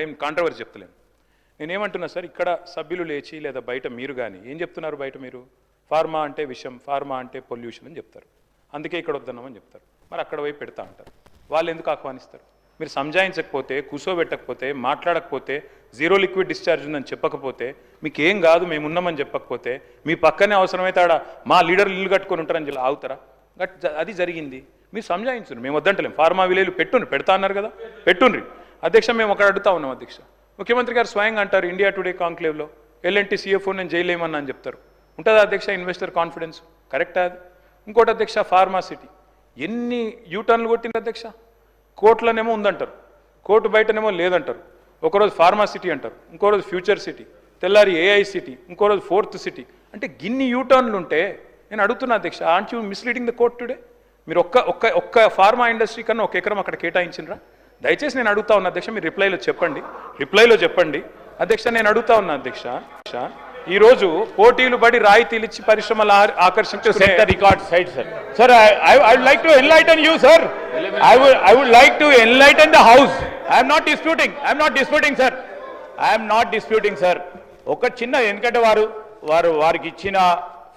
ఏం కాంట్రవర్సీ చెప్తలేను. నేనేమంటున్నా సార్, ఇక్కడ సభ్యులు లేచి లేదా బయట మీరు కానీ ఏం చెప్తున్నారు? బయట మీరు ఫార్మా అంటే విషయం, ఫార్మా అంటే పొల్యూషన్ అని చెప్తారు. అందుకే ఇక్కడ వద్దన్నామని చెప్తారు. మరి అక్కడ వైపు పెడతా అంటారు. వాళ్ళు ఎందుకు ఆహ్వానిస్తారు? మీరు సంజాయించకపోతే, కూర్చోబెట్టకపోతే, మాట్లాడకపోతే, జీరో లిక్విడ్ డిశ్చార్జ్ ఉందని చెప్పకపోతే, మీకు ఏం కాదు మేమున్నామని చెప్పకపోతే, మీ పక్కనే అవసరమైతే ఆడ మా లీడర్లు ఇల్లు కట్టుకొని ఉంటారని చెప్పి ఆగుతారా? అది జరిగింది. మీరు సంజాయించుండ్రు, మేము వద్దంటలేం. ఫార్మా విలేలు పెట్టుండ్రి, పెడతా అన్నారు కదా, పెట్టుండ్రి. అధ్యక్ష, మేము అక్కడ అడుగుతా ఉన్నాం అధ్యక్ష. ముఖ్యమంత్రి గారు స్వయంగా అంటారు ఇండియా టుడే కాంక్లేవ్లో, ఎల్ఎన్టీ CFO నేను జైలు ఏమన్నా అని చెప్తారు. ఉంటుందా అధ్యక్ష ఇన్వెస్టర్ కాన్ఫిడెన్స్? కరెక్టా అది? ఇంకోటి అధ్యక్ష, ఫార్మా సిటీ ఎన్ని యూటర్న్లు కొట్టింది అధ్యక్ష. కోర్టులోనేమో ఉందంటారు, కోర్టు బయటనేమో లేదంటారు. ఒకరోజు ఫార్మా సిటీ అంటారు, ఇంకో రోజు ఫ్యూచర్ సిటీ, తెల్లారి AI సిటీ, ఇంకో రోజు 4th సిటీ. అంటే గిన్ని యూటర్న్లు ఉంటే నేను అడుగుతున్నా అధ్యక్ష, aunt you misleading the court today? మీరు ఒక్క ఫార్మా ఇండస్ట్రీ కన్నా 1 ఎకరం అక్కడ కేటాయించినరా? దయచేసి నేను అడుగుతా ఉన్నా అధ్యక్ష, మీరు రిప్లైలో చెప్పండి అధ్యక్ష. నేను అడుగుతా ఉన్నా అధ్యక్ష, ఈరోజు పోటీలు బడి రాయితీలు ఇచ్చి పరిశ్రమలు ఆకర్షించే record side sir. Sir, I would like to enlighten you, sir. I would like to enlighten the house. I am not disputing, sir. ఒక చిన్న, ఎందుకంటే వారికి ఇచ్చిన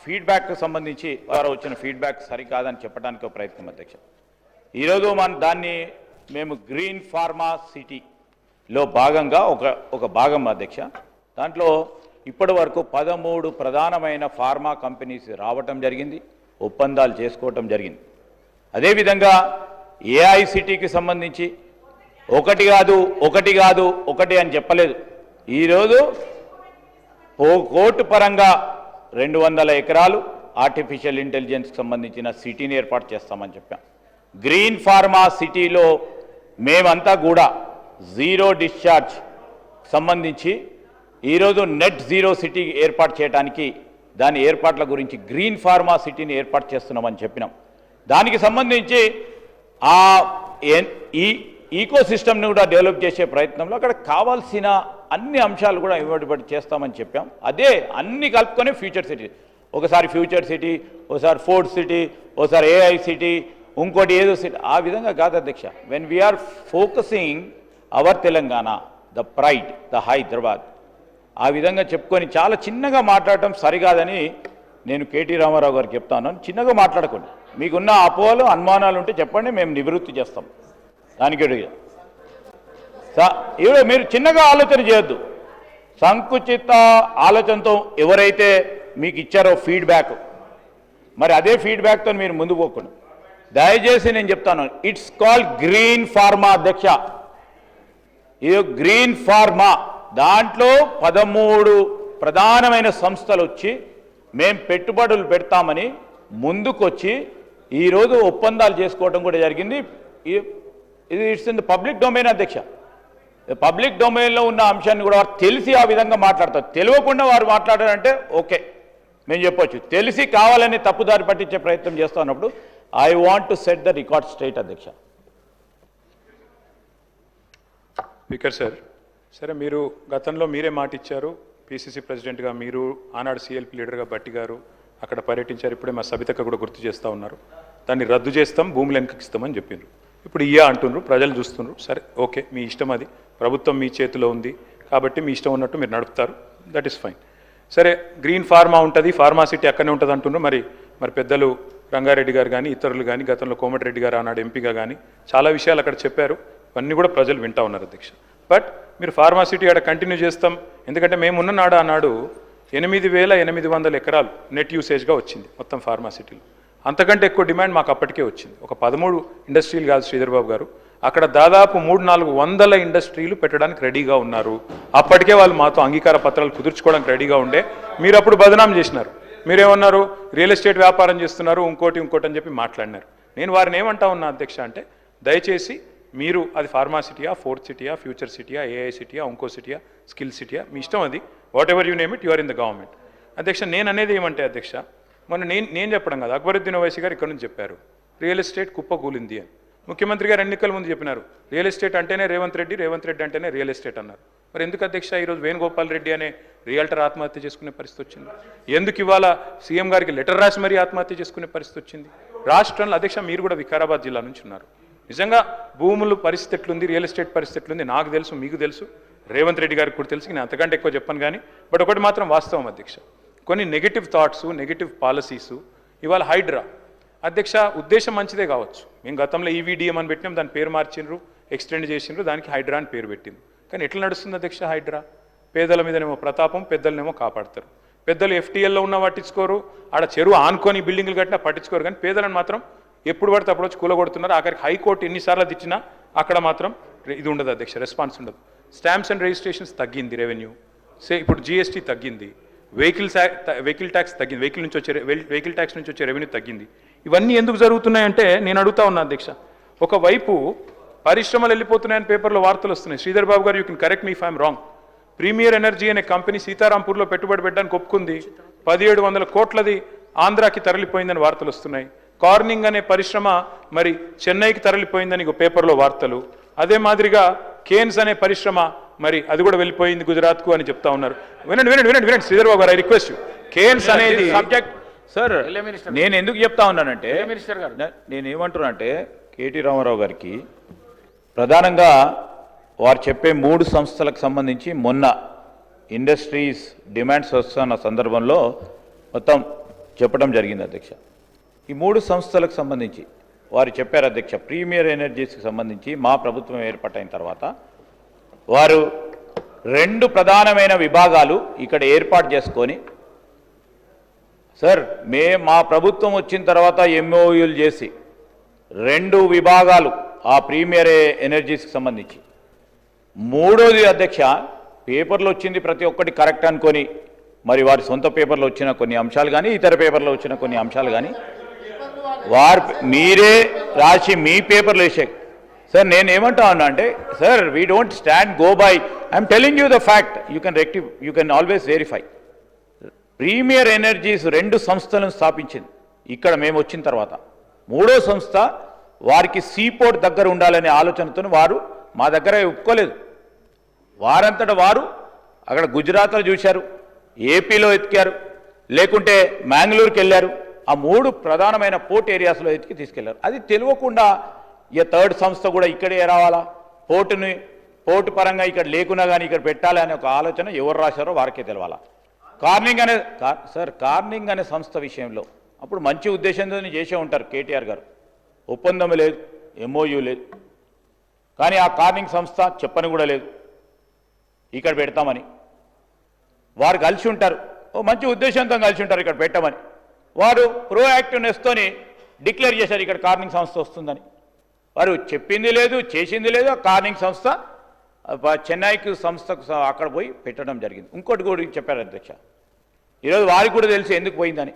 ఫీడ్బ్యాక్ సంబంధించి వారు వచ్చిన ఫీడ్బ్యాక్ సరికాదని చెప్పడానికి ఒక ప్రయత్నం అధ్యక్ష. ఈరోజు దాన్ని మేము గ్రీన్ ఫార్మా సిటీలో భాగంగా ఒక భాగం అధ్యక్ష. దాంట్లో ఇప్పటి వరకు 13 ప్రధానమైన ఫార్మా కంపెనీస్ రావటం జరిగింది, ఒప్పందాలు చేసుకోవటం జరిగింది. అదేవిధంగా AICTకి సంబంధించి ఒకటి అని చెప్పలేదు. ఈరోజు కోర్టు పరంగా 200 ఎకరాలు ఆర్టిఫిషియల్ ఇంటెలిజెన్స్కి సంబంధించిన సిటీని ఏర్పాటు చేస్తామని చెప్పాం. గ్రీన్ ఫార్మా సిటీలో మేమంతా కూడా జీరో డిశ్చార్జ్ సంబంధించి ఈరోజు నెట్ జీరో సిటీ ఏర్పాటు చేయడానికి దాని ఏర్పాట్ల గురించి గ్రీన్ ఫార్మా సిటీని ఏర్పాటు చేస్తున్నామని చెప్పినాం. దానికి సంబంధించి ఈ ఈకో సిస్టమ్ని కూడా డెవలప్ చేసే ప్రయత్నంలో అక్కడ కావాల్సిన అన్ని అంశాలు కూడా ఇవ్వబడి చేస్తామని చెప్పాం. అదే అన్ని కలుపుకొని ఫ్యూచర్ సిటీ, ఒకసారి ఫ్యూచర్ సిటీ, ఒకసారి 4th సిటీ, ఒకసారి AI సిటీ, ఇంకోటి ఏదో సిటీ. ఆ విధంగా కాదు అధ్యక్ష. When we are focusing our Telangana, the pride, the Hyderabad, ఆ విధంగా చెప్పుకొని చాలా చిన్నగా మాట్లాడటం సరికాదని నేను KT రామారావు గారికి చెప్తాను. చిన్నగా మాట్లాడకండి, మీకున్న అపోహలు అనుమానాలు ఉంటే చెప్పండి, మేము నివృత్తి చేస్తాం. దానికి ఇప్పుడు మీరు చిన్నగా ఆలోచన చేయొద్దు. సంకుచిత ఆలోచనతో ఎవరైతే మీకు ఇచ్చారో ఫీడ్బ్యాక్, మరి అదే ఫీడ్బ్యాక్తో మీరు ముందు పోకుండా దయచేసి నేను చెప్తాను, ఇట్స్ కాల్డ్ గ్రీన్ ఫార్మా అధ్యక్ష. ఇది గ్రీన్ ఫార్మా, దాంట్లో 13 ప్రధానమైన సంస్థలు వచ్చి మేం పెట్టుబడులు పెడతామని ముందుకొచ్చి ఈరోజు ఒప్పందాలు చేసుకోవడం కూడా జరిగింది. ఇది it's in the public domain అధ్యక్ష. పబ్లిక్ డొమైన్లో ఉన్న అంశాన్ని కూడా వారు తెలిసి ఆ విధంగా మాట్లాడతారు. తెలియకుండా వారు మాట్లాడారంటే ఓకే, మేము చెప్పొచ్చు. తెలిసి కావాలని తప్పుదారి పట్టించే ప్రయత్నం చేస్తున్నప్పుడు I want to set the record straight అధ్యక్ష. స్పీకర్ సార్, సరే, మీరు గతంలో మీరే మాట ఇచ్చారు, PCC ప్రెసిడెంట్గా మీరు, ఆనాడు CLP లీడర్గా భట్టి గారు అక్కడ పర్యటించారు. ఇప్పుడే మా సబితక్క కూడా గుర్తు చేస్తూ ఉన్నారు. దాన్ని రద్దు చేస్తాం, భూములు వెనకిస్తామని చెప్పిండ్రు. ఇప్పుడు అంటున్నారు, ప్రజలు చూస్తున్నారు. సరే, ఓకే, మీ ఇష్టం, అది ప్రభుత్వం మీ చేతిలో ఉంది కాబట్టి మీ ఇష్టం ఉన్నట్టు మీరు నడుపుతారు, దట్ ఈస్ ఫైన్. సరే, గ్రీన్ ఫార్మా ఉంటుంది, ఫార్మా సిటీ అక్కడనే ఉంటుంది అంటున్నారు. మరి పెద్దలు రంగారెడ్డి గారు కానీ ఇతరులు కానీ, గతంలో కోమటిరెడ్డి గారు ఆనాడు ఎంపీగా కానీ చాలా విషయాలు అక్కడ చెప్పారు. ఇవన్నీ కూడా ప్రజలు వింటూ ఉన్నారు అధ్యక్ష. బట్ మీరు ఫార్మా సిటీ ఆడ కంటిన్యూ చేస్తాం, ఎందుకంటే మేమున్న ఆనాడు 8,800 ఎకరాలు నెట్ యూసేజ్గా వచ్చింది మొత్తం ఫార్మా సిటీలో. అంతకంటే ఎక్కువ డిమాండ్ మాకు అప్పటికే వచ్చింది. ఒక 13 ఇండస్ట్రీలు కాదు శ్రీధర్ బాబు గారు, అక్కడ దాదాపు 300-400 ఇండస్ట్రీలు పెట్టడానికి రెడీగా ఉన్నారు. అప్పటికే వాళ్ళు మాతో అంగీకార పత్రాలు కుదుర్చుకోవడానికి రెడీగా ఉండే. మీరు అప్పుడు బదనాం చేసినారు. మీరేమన్నారు, రియల్ ఎస్టేట్ వ్యాపారం చేస్తున్నారు, ఇంకోటి అని చెప్పి మాట్లాడినారు. నేను వారిని ఏమంటా ఉన్నా అధ్యక్ష అంటే, దయచేసి మీరు అది ఫార్మా సిటీయా, 4th సిటీయా, ఫ్యూచర్ సిటీయా, AI సిటీయా, ఇంకో సిటీయా, స్కిల్ సిటీయా, మీ ఇష్టం, అది whatever you name it, you are in the government. అధ్యక్ష, నేను అనేది ఏమంటే అధ్యక్ష, మొన్న నేను చెప్పడం కాదు, అక్బరుద్దీన్ ఓవైసీ గారు ఇక్కడ నుంచి చెప్పారు రియల్ ఎస్టేట్ కుప్పకూలింది అని. ముఖ్యమంత్రి గారు ఎన్నికల ముందు చెప్పినారు రియల్ ఎస్టేట్ అంటేనే రేవంత్ రెడ్డి అంటేనే రియల్ ఎస్టేట్ అన్నారు. మరి ఎందుకు అధ్యక్ష ఈరోజు వేణుగోపాల్ రెడ్డి అనే రియల్టర్ ఆత్మహత్య చేసుకునే పరిస్థితి వచ్చింది? ఎందుకు ఇవాళ సీఎం గారికి లెటర్ రాసి మరీ ఆత్మహత్య చేసుకునే పరిస్థితి వచ్చింది? రాష్ట్రంలో అధ్యక్ష మీరు కూడా వికారాబాద్ జిల్లా నుంచి ఉన్నారు. నిజంగా భూముల పరిస్థితి ఎట్లుంది, రియల్ ఎస్టేట్ పరిస్థితి ఎట్లుంది నాకు తెలుసు, మీకు తెలుసు. రేవంత్ రెడ్డి గారికి కూడా తెలుసు, నేను అంతకంటే ఎక్కువ చెప్పను కానీ, బట్ ఒకటి మాత్రం వాస్తవం అధ్యక్ష, కొన్ని నెగిటివ్ థాట్స్, నెగిటివ్ పాలసీసు ఇవాళ హైడ్రా అధ్యక్ష ఉద్దేశం మంచిదే కావచ్చు. మేము గతంలో ఈవీడిఎం అని పెట్టినాం, దాని పేరు మార్చిండ్రు, ఎక్స్టెండ్ చేసిండ్రు, దానికి హైడ్రా అని పేరు పెట్టింది. కానీ ఎట్లా నడుస్తుంది అధ్యక్ష హైడ్రా? పేదల మీదనేమో ప్రతాపం, పెద్దలనేమో కాపాడతారు. పెద్దలు ఎఫ్టీఎల్లో ఉన్న పట్టించుకోరు, ఆడ చెరువు ఆనుకొని బిల్డింగ్లు కట్టినా పట్టించుకోరు, కానీ పేదలను మాత్రం ఎప్పుడు పడితే అప్పుడు వచ్చి కూలగొడుతున్నారు. ఆఖరికి హైకోర్టు ఎన్నిసార్లు తెచ్చినా అక్కడ మాత్రం ఇది ఉండదు అధ్యక్ష, రెస్పాన్స్ ఉండదు. స్టాంప్స్ అండ్ రిజిస్ట్రేషన్స్ తగ్గింది, రెవెన్యూ ఇప్పుడు జీఎస్టీ తగ్గింది, వెహికల్ ట్యాక్స్ తగ్గింది, వెహికల్ ట్యాక్స్ నుంచి వచ్చే రెవెన్యూ తగ్గింది. ఇవన్నీ ఎందుకు జరుగుతున్నాయంటే నేను అడుగుతా ఉన్నా అధ్యక్ష, ఒకవైపు పరిశ్రమలు వెళ్ళిపోతున్నాయని పేపర్లో వార్తలు వస్తున్నాయి. శ్రీధర్ బాబు గారు, you can correct me if I'm wrong. Premier energy అనే కంపెనీ సీతారాంపూర్లో పెట్టుబడి పెట్టడానికి ఒప్పుకుంది, 1700 కోట్లది ఆంధ్రాకి తరలిపోయిందని వార్తలు వస్తున్నాయి. కార్నింగ్ అనే పరిశ్రమ మరి చెన్నైకి తరలిపోయిందని పేపర్లో వార్తలు. అదే మాదిరిగా కేన్స్ అనే పరిశ్రమ మరి అది కూడా వెళ్ళిపోయింది గుజరాత్కు అని చెప్తా ఉన్నారు. వినండి వినండి వినండి వినండి శ్రీధర్ బాబు గారు, ఐ రిక్వెస్ట్ యూ. కేన్స్ అనేది సబ్జెక్ట్ సార్, నేను ఎందుకు చెప్తా ఉన్నానంటే, నేను ఏమంటున్నానంటే కేటీ రామారావు గారికి ప్రధానంగా వారు చెప్పే 3 సంస్థలకు సంబంధించి మొన్న ఇండస్ట్రీస్ డిమాండ్స్ వస్తున్న సందర్భంలో మొత్తం చెప్పడం జరిగింది అధ్యక్ష. ఈ 3 సంస్థలకు సంబంధించి వారు చెప్పారు అధ్యక్ష, ప్రీమియర్ ఎనర్జీస్కి సంబంధించి మా ప్రభుత్వం ఏర్పాటైన తర్వాత వారు 2 ప్రధానమైన విభాగాలు ఇక్కడ ఏర్పాటు చేసుకొని, సార్ మా ప్రభుత్వం వచ్చిన తర్వాత ఎంఓయూలు చేసి 2 విభాగాలు ఆ ప్రీమియర్ ఎనర్జీస్కి సంబంధించి, 3వది అధ్యక్ష పేపర్లో వచ్చింది ప్రతి ఒక్కటి కరెక్ట్ అనుకొని మరి వారి సొంత పేపర్లో వచ్చిన కొన్ని అంశాలు కానీ ఇతర పేపర్లో వచ్చిన కొన్ని అంశాలు కానీ వారు మీరే రాసి మీ పేపర్లో వేసే. సార్ నేను ఏమంటా ఉన్నా అంటే, sir we don't stand go by, I'm telling you the fact, you can always verify. Premier energies 2 సంస్థలను స్థాపించింది ఇక్కడ మేము వచ్చిన తర్వాత. 3వ సంస్థ వారికి సీపోర్ట్ దగ్గర ఉండాలనే ఆలోచనతో వారు మా దగ్గర ఒప్పుకోలేదు. వారంతటా వారు అక్కడ గుజరాత్లో చూశారు, ఏపీలో ఎతికారు, లేకుంటే మ్యాంగ్లూరుకి వెళ్ళారు. ఆ 3 ప్రధానమైన పోర్ట్ ఏరియాస్లో ఎతికి తీసుకెళ్లారు. అది తెలియకుండా ఇక 3rd సంస్థ కూడా ఇక్కడే రావాలా, పోర్టు పరంగా ఇక్కడ లేకున్నా కానీ ఇక్కడ పెట్టాలి అనే ఒక ఆలోచన ఎవరు రాశారో వారికే తెలవాలా. కార్నింగ్ అనే సంస్థ విషయంలో అప్పుడు మంచి ఉద్దేశంతో చేసే ఉంటారు కేటీఆర్ గారు, ఒప్పందం లేదు, ఎంఓయూ లేదు, కానీ ఆ కార్నింగ్ సంస్థ చెప్పని కూడా లేదు ఇక్కడ పెడతామని. వారు కలిసి ఉంటారు, మంచి ఉద్దేశంతో కలిసి ఉంటారు ఇక్కడ పెట్టమని. వారు ప్రోయాక్టివ్నెస్తోని డిక్లేర్ చేశారు ఇక్కడ కార్నింగ్ సంస్థ వస్తుందని. వారు చెప్పింది లేదు, చేసింది లేదు. ఆ కార్నింగ్ సంస్థ చెన్నైకి సంస్థకు అక్కడ పోయి పెట్టడం జరిగింది. ఇంకోటి కూడా చెప్పారు అధ్యక్ష, ఈరోజు వారికి కూడా తెలిసి ఎందుకు పోయిందని.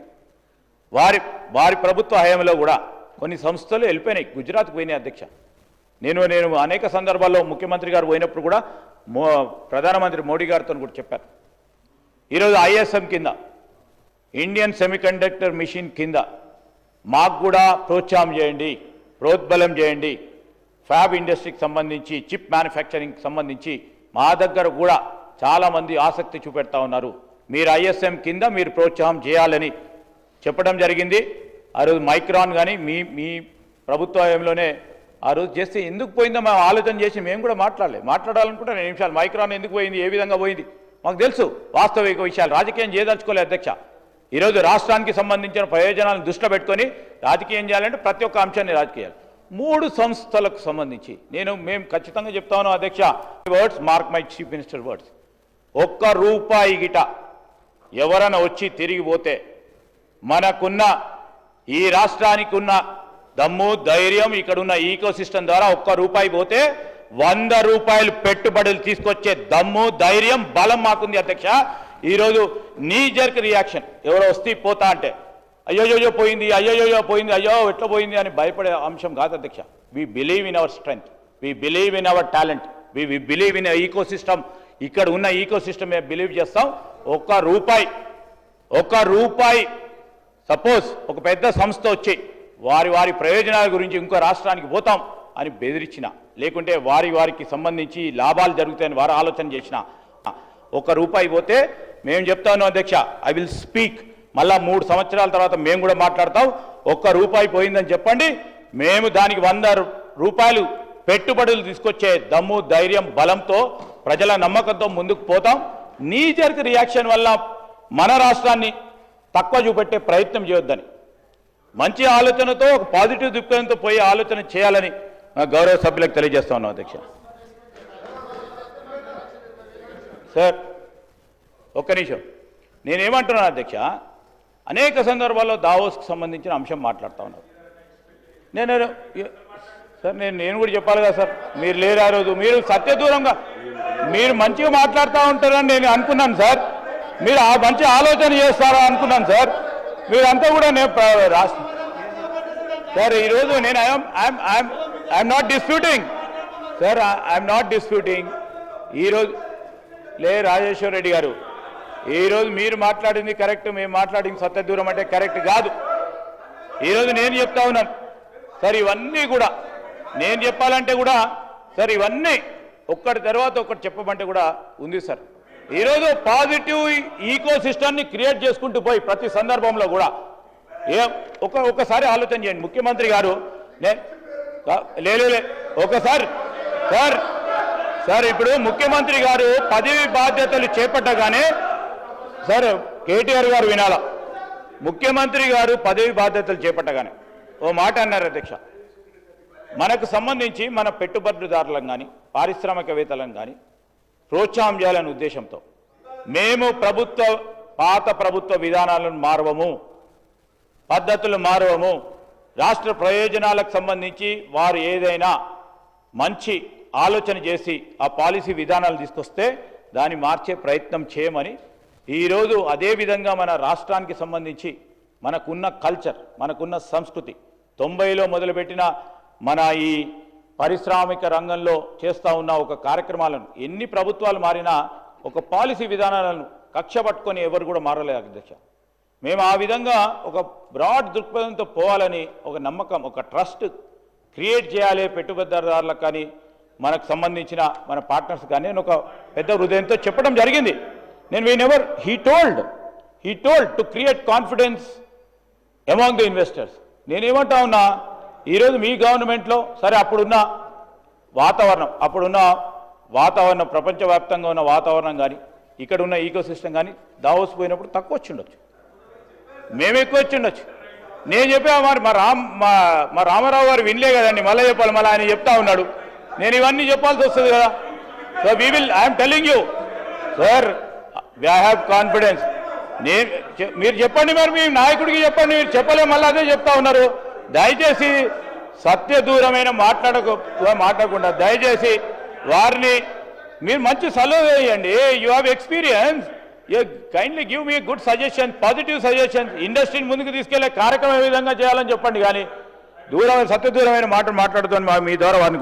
వారి ప్రభుత్వ హయాంలో కూడా కొన్ని సంస్థలు వెళ్ళిపోయినాయి, గుజరాత్కు పోయినాయి అధ్యక్ష. నేను అనేక సందర్భాల్లో ముఖ్యమంత్రి గారు పోయినప్పుడు కూడా ప్రధానమంత్రి మోడీ గారితో కూడా చెప్పారు. ఈరోజు ఐఎస్ఎం కింద, ఇండియన్ సెమీకండక్టర్ మిషన్ కింద మాకు కూడా ప్రోత్సాహం చేయండి, ప్రోద్బలం చేయండి. ఫ్యాబ్ ఇండస్ట్రీకి సంబంధించి, చిప్ మ్యానుఫ్యాక్చరింగ్కి సంబంధించి మా దగ్గర కూడా చాలామంది ఆసక్తి చూపెడతా ఉన్నారు. మీరు ఐఎస్ఎం కింద మీరు ప్రోత్సాహం చేయాలని చెప్పడం జరిగింది. ఆ రోజు మైక్రాన్ కానీ మీ ప్రభుత్వ హయాంలోనే ఆ రోజు చేస్తే ఎందుకు పోయిందో మేము ఆలోచన చేసి మేము కూడా మాట్లాడాలనుకుంటే 2 నిమిషాలు. మైక్రాన్ ఎందుకు పోయింది, ఏ విధంగా పోయింది మాకు తెలుసు, వాస్తవిక విషయాలు. రాజకీయం చేయదలుచుకోలేదు అధ్యక్ష. ఈరోజు రాష్ట్రానికి సంబంధించిన ప్రయోజనాలను దృష్టిలో పెట్టుకొని రాజకీయం చేయాలంటే ప్రతి ఒక్క అంశాన్ని రాజకీయాలు. 3 సంస్థలకు సంబంధించి మేము ఖచ్చితంగా చెప్తా ఉన్నాం అధ్యక్ష, words mark my chief minister words, ₹1 గిట ఎవరైనా వచ్చి తిరిగిపోతే మనకున్న ఈ రాష్ట్రానికి ఉన్న దమ్ము ధైర్యం, ఇక్కడున్న ఈకో సిస్టమ్ ద్వారా ₹1 పోతే ₹100 పెట్టుబడులు తీసుకొచ్చే దమ్ము ధైర్యం బలం మాకుంది అధ్యక్ష. ఈరోజు నీ జర్క్ రియాక్షన్, ఎవరో వస్తే పోతా అంటే అయ్యోయ్యో పోయింది, అయ్యోయ్యో పోయింది, అయ్యో ఎట్లా పోయింది అని భయపడే అంశం కాదు అధ్యక్ష. We believe in our strength, we believe in our talent, we believe in eco system. ఇక్కడ ఉన్న ఈకో సిస్టమ్ మేము బిలీవ్ చేస్తాం. ₹1 సపోజ్ ఒక పెద్ద సంస్థ వచ్చి వారి ప్రయోజనాల గురించి ఇంకో రాష్ట్రానికి పోతాం అని బెదిరించిన, లేకుంటే వారికి సంబంధించి లాభాలు జరుగుతాయని వారు ఆలోచన చేసిన, ₹1 పోతే మేము చెప్తాను అధ్యక్ష, ఐ విల్ స్పీక్. మళ్ళా 3 సంవత్సరాల తర్వాత మేము కూడా మాట్లాడతాం. ₹1 పోయిందని చెప్పండి, మేము దానికి ₹100 పెట్టుబడులు తీసుకొచ్చే దమ్ము ధైర్యం బలంతో ప్రజల నమ్మకంతో ముందుకు పోతాం. నీ జరిగిన రియాక్షన్ వల్ల మన రాష్ట్రాన్ని తక్కువ చూపెట్టే ప్రయత్నం చేయొద్దని, మంచి ఆలోచనతో ఒక పాజిటివ్ దృక్పథంతో పోయే ఆలోచన చేయాలని గౌరవ సభ్యులకు తెలియజేస్తా ఉన్నాం అధ్యక్ష. సార్ ఒక్క నిమిషం, నేనేమంటున్నాను అధ్యక్ష, అనేక సందర్భాల్లో దావోస్కి సంబంధించిన అంశం మాట్లాడుతూ ఉన్నారు. నేను కూడా చెప్పాలి కదా సార్, మీరు లేరు ఆ రోజు, మీరు సత్యదూరంగా మీరు మంచిగా మాట్లాడుతూ ఉంటారని నేను అనుకున్నాను సార్, మీరు ఆ మంచి ఆలోచన చేస్తారా అనుకున్నాను సార్. మీరంతా కూడా నేను రాష్ట్ర సార్ ఈరోజు నేను I'm not disputing sir, I'm not disputing. ఈరోజు రాజేశ్వర రెడ్డి గారు, ఈరోజు మీరు మాట్లాడింది కరెక్ట్, మేము మాట్లాడింది సత్యదూరం అంటే కరెక్ట్ కాదు. ఈరోజు నేను చెప్తా ఉన్నాను సార్, ఇవన్నీ కూడా నేను చెప్పాలంటే కూడా సార్ ఇవన్నీ ఒక్కటి తర్వాత ఒకటి చెప్పమంటే కూడా ఉంది సార్. ఈరోజు పాజిటివ్ ఈకో సిస్టమ్ని క్రియేట్ చేసుకుంటూ పోయి ప్రతి సందర్భంలో కూడా ఒకసారి ఆలోచన చేయండి. ముఖ్యమంత్రి గారు ఒకసారి సార్ ఇప్పుడు ముఖ్యమంత్రి గారు పదవి బాధ్యతలు చేపట్టగానే సార్ కేటీఆర్ గారు వినాలా, ముఖ్యమంత్రి గారు పదవి బాధ్యతలు చేపట్టగానే ఓ మాట అన్నారు అధ్యక్ష, మనకు సంబంధించి మన పెట్టుబడిదారులను కానీ పారిశ్రామికవేత్తలను కానీ ప్రోత్సాహం చేయాలనే ఉద్దేశంతో మేము పాత ప్రభుత్వ విధానాలను మారవము, పద్ధతులు మారవము, రాష్ట్ర ప్రయోజనాలకు సంబంధించి వారు ఏదైనా మంచి ఆలోచన చేసి ఆ పాలసీ విధానాలు తీసుకొస్తే దాన్ని మార్చే ప్రయత్నం చేయమని ఈరోజు అదేవిధంగా మన రాష్ట్రానికి సంబంధించి మనకున్న కల్చర్, మనకున్న సంస్కృతి 90లో మొదలుపెట్టిన మన ఈ పారిశ్రామిక రంగంలో చేస్తూ ఉన్న ఒక కార్యక్రమాలను ఎన్ని ప్రభుత్వాలు మారినా ఒక పాలసీ విధానాలను కక్ష పట్టుకొని ఎవరు కూడా మారలేదు అధ్యక్ష. మేము ఆ విధంగా ఒక బ్రాడ్ దృక్పథంతో పోవాలని ఒక నమ్మకం, ఒక ట్రస్ట్ క్రియేట్ చేయాలి పెట్టుబడిదారులకు కానీ మనకు సంబంధించిన మన పార్ట్నర్స్ కానీ నేను ఒక పెద్ద హృదయంతో చెప్పడం జరిగింది. నేను he told to create confidence among the investors. నేనేమంటా ఉన్నా, ఈరోజు మీ గవర్నమెంట్లో సరే అప్పుడున్న వాతావరణం ప్రపంచవ్యాప్తంగా ఉన్న వాతావరణం కానీ ఇక్కడ ఉన్న ఈకో సిస్టమ్ కానీ దావోస్ పోయినప్పుడు తక్కువ వచ్చి ఉండొచ్చు, మేము ఎక్కువ వచ్చి ఉండొచ్చు. నేను చెప్పా మరి మా రామారావు గారు వినలే కదండి, మళ్ళీ చెప్పాలి, మళ్ళీ ఆయన చెప్తా ఉన్నాడు, నేను ఇవన్నీ చెప్పాల్సి వస్తుంది కదా. So I'm telling you sir, I have confidence. మీరు చెప్పండి, మరి మీ నాయకుడికి చెప్పండి, మీరు చెప్పలే మళ్ళీ అదే చెప్తా ఉన్నారు. దయచేసి సత్యదూరమైన మాట్లాడకుండా దయచేసి వారిని మీరు మంచి సలహా వేయండి. You have experience, you kindly give me good suggestion, positive suggestions. ఇండస్ట్రీని ముందుకు తీసుకెళ్లే కార్యక్రమం ఏ విధంగా చేయాలని చెప్పండి, కానీ సత్యదూరమైన మాటలు మాట్లాడుతాను మీ ద్వారా వారిని